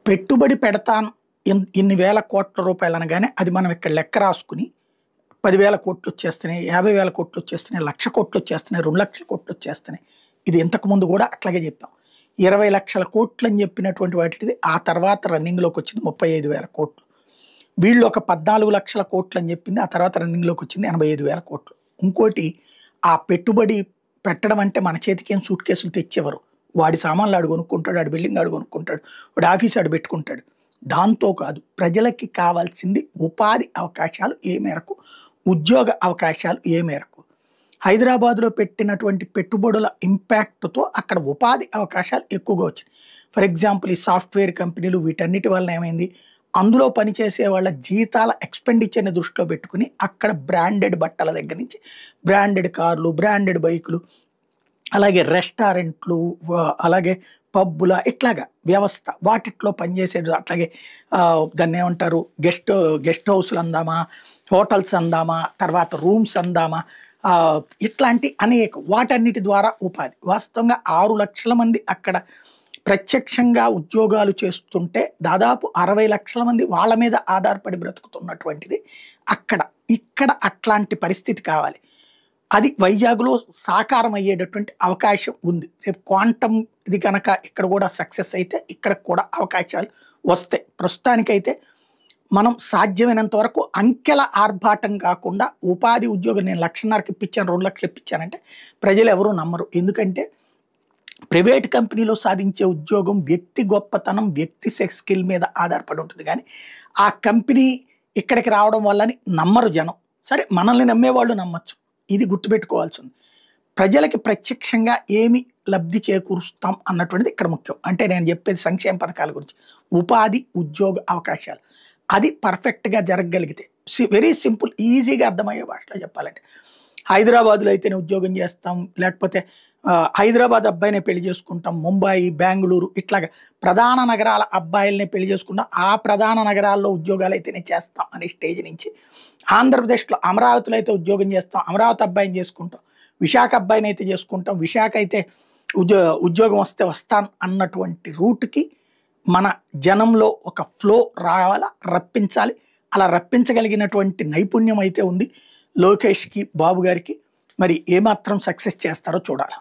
పెట్టుబడి పెడతాను ఇన్ని వేల కోట్ల రూపాయలు అనగానే అది మనం ఇక్కడ లెక్క రాసుకుని 10,000 కోట్లు వచ్చేస్తున్నాయి, 50,000 కోట్లు వచ్చేస్తున్నాయి, 1,00,000 కోట్లు వచ్చేస్తున్నాయి, 2,00,000 కోట్లు వచ్చేస్తున్నాయి. ఇది ఇంతకుముందు కూడా అట్లాగే చెప్పాం. 20 లక్షల కోట్లు అని చెప్పినటువంటి వాటిది ఆ తర్వాత రన్నింగ్లోకి వచ్చింది 35,000 కోట్లు. వీళ్ళు ఒక 14 లక్షల కోట్లు అని చెప్పింది, ఆ తర్వాత రన్నింగ్లోకి వచ్చింది 85,000 కోట్లు. ఇంకోటి, ఆ పెట్టుబడి పెట్టడం అంటే మన చేతికి ఏం సూట్ కేసులు తెచ్చేవారు. వాడి సామాన్లు ఆడు కొనుక్కుంటాడు, వాడి బిల్డింగ్ ఆడు కొనుక్కుంటాడు, వాడి ఆఫీస్ ఆడు పెట్టుకుంటాడు. దాంతో కాదు, ప్రజలకి కావాల్సింది ఉపాధి అవకాశాలు ఏ మేరకు, ఉద్యోగ అవకాశాలు ఏ మేరకు. హైదరాబాద్లో పెట్టినటువంటి పెట్టుబడుల ఇంపాక్ట్తో అక్కడ ఉపాధి అవకాశాలు ఎక్కువగా వచ్చాయి. ఫర్ ఎగ్జాంపుల్, ఈ సాఫ్ట్వేర్ కంపెనీలు వీటన్నిటి వలన ఏమైంది, అందులో పనిచేసే వాళ్ళ జీతాల ఎక్స్పెండిచర్ని దృష్టిలో పెట్టుకుని అక్కడ బ్రాండెడ్ బట్టల దగ్గర నుంచి బ్రాండెడ్ కార్లు, బ్రాండెడ్ బైకులు, అలాగే రెస్టారెంట్లు, అలాగే పబ్బుల ఇట్లాగా వ్యవస్థ వాటిట్లో పనిచేసేది. అట్లాగే దాన్ని ఏమంటారు, గెస్ట్ హౌస్లు అందామా, హోటల్స్ అందామా, తర్వాత రూమ్స్ అందామా, ఇట్లాంటి అనేక వాటన్నిటి ద్వారా ఉపాధి. వాస్తవంగా 6 లక్షల మంది అక్కడ ప్రత్యక్షంగా ఉద్యోగాలు చేస్తుంటే దాదాపు 60 లక్షల మంది వాళ్ళ మీద ఆధారపడి బ్రతుకుతున్నటువంటిది అక్కడ. ఇక్కడ అట్లాంటి పరిస్థితి కావాలి. అది వైజాగ్లో సాకారం అయ్యేటటువంటి అవకాశం ఉంది. రేపు క్వాంటమ్ ఇది కనుక ఇక్కడ కూడా సక్సెస్ అయితే ఇక్కడ కూడా అవకాశాలు వస్తాయి. ప్రస్తుతానికైతే మనం సాధ్యమైనంత వరకు అంకెల ఆర్భాటం కాకుండా ఉపాధి ఉద్యోగం నేను 1,50,000కి ఇప్పించాను, 2 లక్షలు ఇప్పించానంటే ప్రజలు ఎవరూ నమ్మరు. ఎందుకంటే ప్రైవేట్ కంపెనీలో సాధించే ఉద్యోగం వ్యక్తి గొప్పతనం, వ్యక్తి స్కిల్ మీద ఆధారపడి ఉంటుంది. కానీ ఆ కంపెనీ ఇక్కడికి రావడం వల్లని నమ్మరు జనం. సరే, మనల్ని నమ్మేవాళ్ళు నమ్మచ్చు. ఇది గుర్తుపెట్టుకోవాల్సి ఉంది. ప్రజలకి ప్రత్యక్షంగా ఏమి లబ్ధి చేకూరుస్తాం అన్నటువంటిది ఇక్కడ ముఖ్యం. అంటే నేను చెప్పేది సంక్షేమ పథకాల గురించి, ఉపాధి ఉద్యోగ అవకాశాలు. అది పర్ఫెక్ట్గా జరగగలిగితే, వెరీ సింపుల్, ఈజీగా అర్థమయ్యే భాషలో చెప్పాలంటే, హైదరాబాద్లో అయితేనే ఉద్యోగం చేస్తాం, లేకపోతే హైదరాబాద్ అబ్బాయినే పెళ్లి చేసుకుంటాం, ముంబై, బెంగళూరు ఇట్లాగా ప్రధాన నగరాల అబ్బాయిలనే పెళ్లి చేసుకుంటాం, ఆ ప్రధాన నగరాల్లో ఉద్యోగాలు అయితేనే చేస్తాం అనే స్టేజ్ నుంచి ఆంధ్రప్రదేశ్లో అమరావతిలో అయితే ఉద్యోగం చేస్తాం, అమరావతి అబ్బాయిని చేసుకుంటాం, విశాఖ అబ్బాయిని అయితే చేసుకుంటాం, విశాఖ అయితే ఉద్యోగం వస్తే వస్తాను అన్నటువంటి రూట్కి మన జనంలో ఒక ఫ్లో రావాలా, రప్పించాలి. అలా రప్పించగలిగినటువంటి నైపుణ్యం అయితే ఉంది లోకేష్కి, బాబు గారికి. మరి ఏమాత్రం సక్సెస్ చేస్తారో చూడాలి.